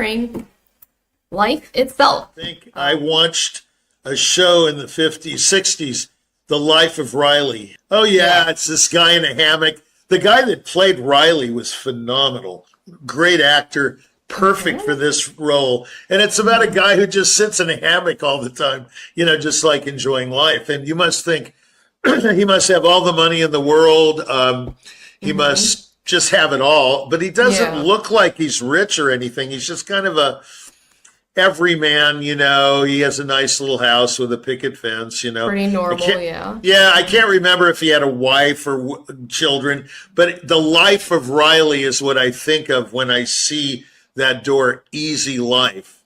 comparing life itself. I watched a show in the 50s, 60s, The Life of Riley. Oh, yeah, it's this guy in a hammock. The guy that played Riley was phenomenal. Great actor, perfect for this role. And it's about a guy who just sits in a hammock all the time, just like enjoying life. And you must think he must have all the money in the world. He must just have it all. But he doesn't look like he's rich or anything. He's just kind of a everyman, he has a nice little house with a picket fence, Pretty normal, yeah. Yeah, I can't remember if he had a wife or children, but the life of Riley is what I think of when I see that door, easy life.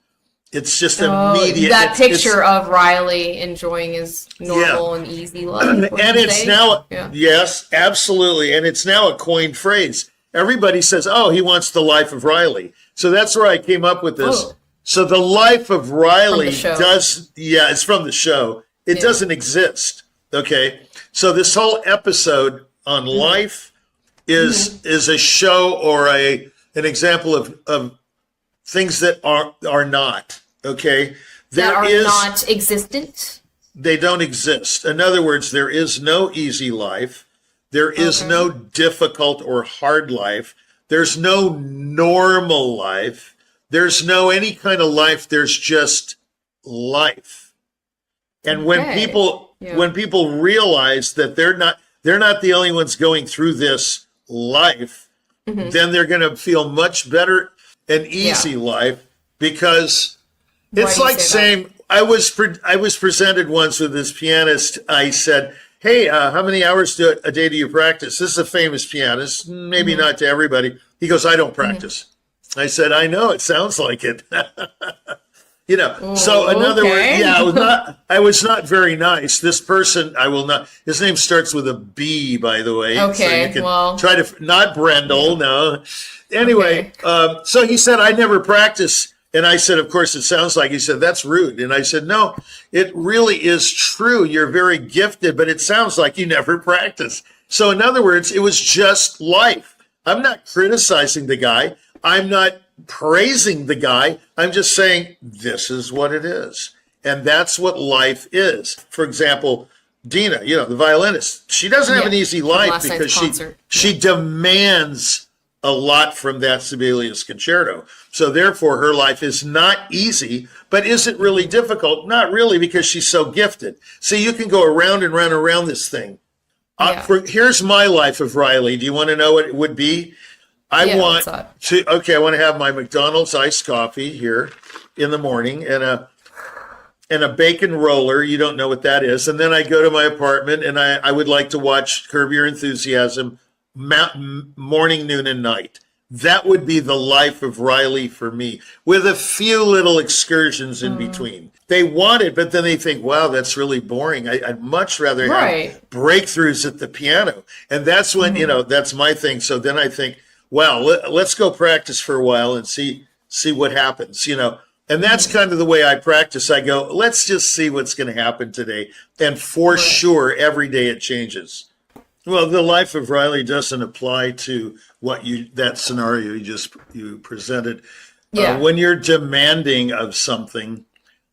It's just immediate. That picture of Riley enjoying his normal and easy life. And it's now, yes, absolutely. And it's now a coined phrase. Everybody says, oh, he wants the life of Riley. So that's where I came up with this. So the life of Riley it's from the show. It doesn't exist. Okay. So this whole episode on life is a show or an example of things that are not. Okay. That are not existent. They don't exist. In other words, there is no easy life. There is no difficult or hard life. There's no normal life. There's no any kind of life. There's just life. And when people realize that they're not the only ones going through this life, then they're going to feel much better and easy life, because it's like saying, I was presented once with this pianist. I said, hey, how many hours a day do you practice? This is a famous pianist, maybe not to everybody. He goes, I don't practice. I said, I know, it sounds like it. So in other words, I was not very nice. This person, his name starts with a B, by the way. Okay, so you can try to, not Brendel, no. Anyway, so he said, I never practice. And I said, of course, it sounds like, he said, that's rude. And I said, no, it really is true. You're very gifted, but it sounds like you never practice. So in other words, it was just life. I'm not criticizing the guy. I'm not praising the guy. I'm just saying this is what it is. And that's what life is. For example, Dina, the violinist, she doesn't have an easy life because she demands a lot from that Sibelius concerto. So therefore, her life is not easy, but is it really difficult? Not really, because she's so gifted. See, you can go around and round and around this thing. Here's my life of Riley. Do you want to know what it would be? I want to have my McDonald's iced coffee here in the morning and a bacon roller. You don't know what that is. And then I go to my apartment and I would like to watch Curb Your Enthusiasm morning, noon, and night. That would be the life of Riley for me, with a few little excursions in between. They want it, but then they think, wow, that's really boring. I'd much rather have breakthroughs at the piano. And that's when, that's my thing. So then I think, well, let's go practice for a while and see what happens, And that's kind of the way I practice. I go, let's just see what's going to happen today. And for sure, every day it changes. Well, the life of Riley doesn't apply to that scenario you presented. When you're demanding of something,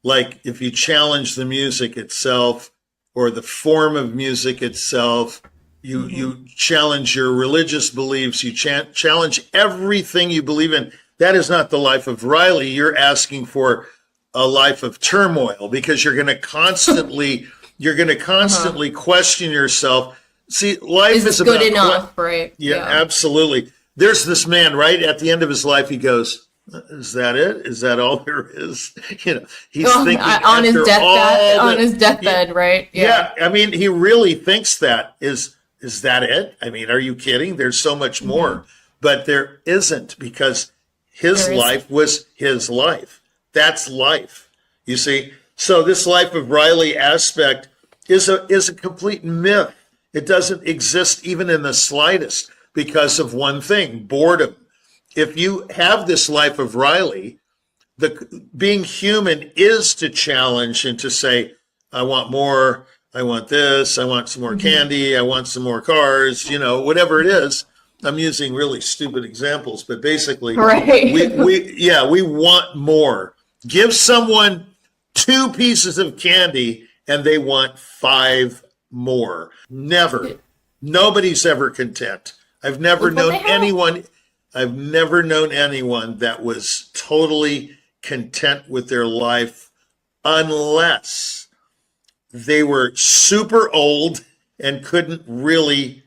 like if you challenge the music itself or the form of music itself, you challenge your religious beliefs, you challenge everything you believe in. That is not the life of Riley. You're asking for a life of turmoil, because you're going to constantly question yourself. See, life is about good enough, right? Yeah, absolutely. There's this man right at the end of his life. He goes, is that it? Is that all there is? He's thinking on his deathbed, right? Yeah. I mean, he really thinks that is that it? I mean, are you kidding? There's so much more, but there isn't, because his life was his life. That's life. You see? So this life of Riley aspect is a complete myth. It doesn't exist even in the slightest, because of one thing, boredom. If you have this life of Riley, being human is to challenge and to say, I want more, I want this, I want some more candy, I want some more cars, whatever it is. I'm using really stupid examples, but basically, Right. we want more. Give someone 2 pieces of candy and they want 5 more. Never. Nobody's ever content. I've never known anyone that was totally content with their life unless they were super old and couldn't really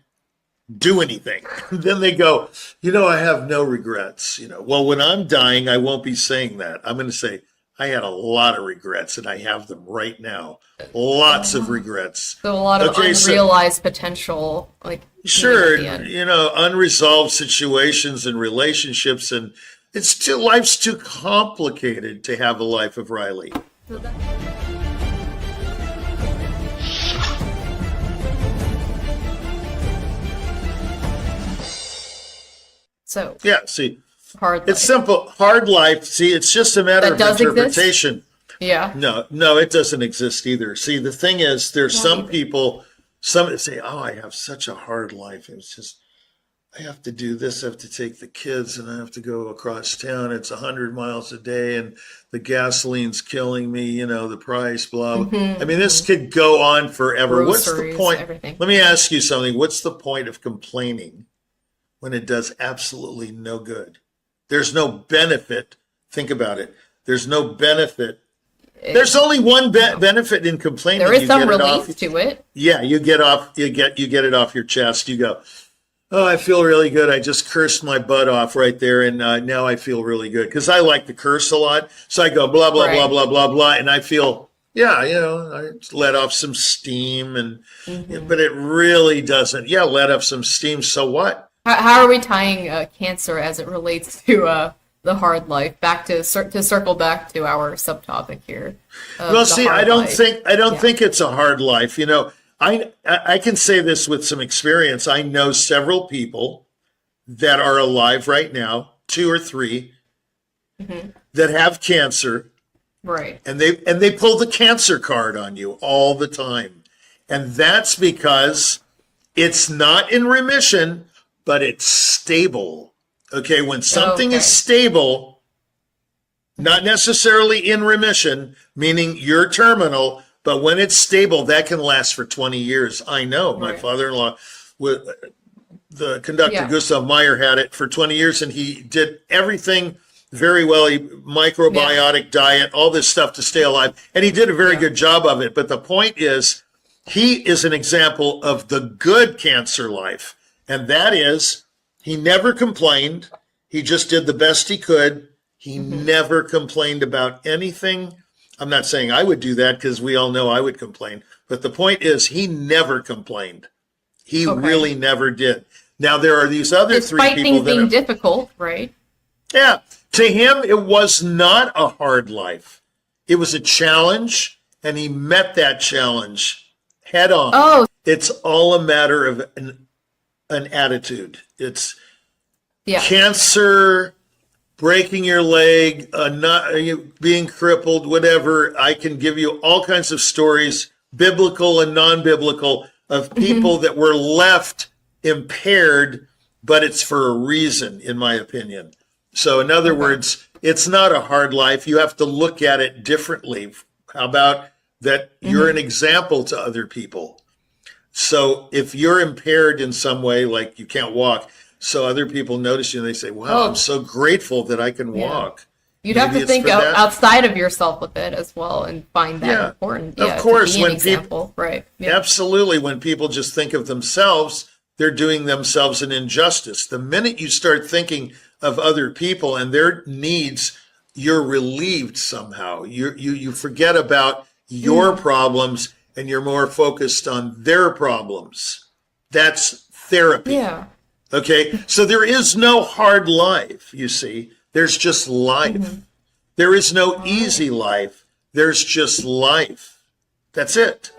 do anything. Then they go, I have no regrets. Well, when I'm dying, I won't be saying that. I'm going to say, I had a lot of regrets and I have them right now. Lots of regrets. So a lot of unrealized potential, like sure, unresolved situations and relationships, and life's too complicated to have a life of Riley. So yeah, see, hard life. It's simple. Hard life. See, it's just a matter of interpretation. Exist? Yeah. No, it doesn't exist either. See, the thing is, there's some people, some that say, "Oh, I have such a hard life. It's just, I have to do this. I have to take the kids, and I have to go across town. It's 100 miles a day, and the gasoline's killing me. The price, blah blah." I mean, this could go on forever. Groceries, what's the point? Everything. Let me ask you something. What's the point of complaining when it does absolutely no good? There's no benefit. Think about it. There's no benefit. There's only one benefit in complaining. There is some relief to it. Yeah, you get it off your chest. You go, "Oh, I feel really good. I just cursed my butt off right there, and now I feel really good." Because I like to curse a lot, so I go blah blah blah blah blah blah, and I feel I let off some steam, and but it really doesn't. Yeah, let off some steam. So what? How are we tying cancer as it relates to the hard life back to circle back to our subtopic here? Well, see, I don't think it's a hard life. I can say this with some experience. I know several people that are alive right now, 2 or 3, that have cancer. Right. And they pull the cancer card on you all the time. And that's because it's not in remission, but it's stable. Okay, when something is stable, not necessarily in remission, meaning you're terminal, but when it's stable, that can last for 20 years. I know my father-in-law, the conductor Gustav Meyer, had it for 20 years, and he did everything very well. Microbiotic diet, all this stuff to stay alive, and he did a very good job of it. But the point is, he is an example of the good cancer life. And that is, he never complained. He just did the best he could. He never complained about anything. I'm not saying I would do that because we all know I would complain. But the point is, he never complained. He really never did. Now, there are these other 3 people things being difficult, right? Yeah. To him, it was not a hard life. It was a challenge, and he met that challenge head on. Oh. It's all a matter of an attitude. It's cancer, breaking your leg, not being crippled, whatever. I can give you all kinds of stories, biblical and non-biblical, of people that were left impaired, but it's for a reason, in my opinion. So in other words, it's not a hard life. You have to look at it differently. How about that you're an example to other people? So if you're impaired in some way, like you can't walk, so other people notice you and they say, "Wow, I'm so grateful that I can walk." You'd have to think outside of yourself with it as well and find that important. Of course, to be an example. Right. Yeah. Absolutely. When people just think of themselves, they're doing themselves an injustice. The minute you start thinking of other people and their needs, you're relieved somehow. You forget about your problems and you're more focused on their problems. That's therapy. Yeah. Okay. So there is no hard life, you see. There's just life. There is no easy life. There's just life. That's it.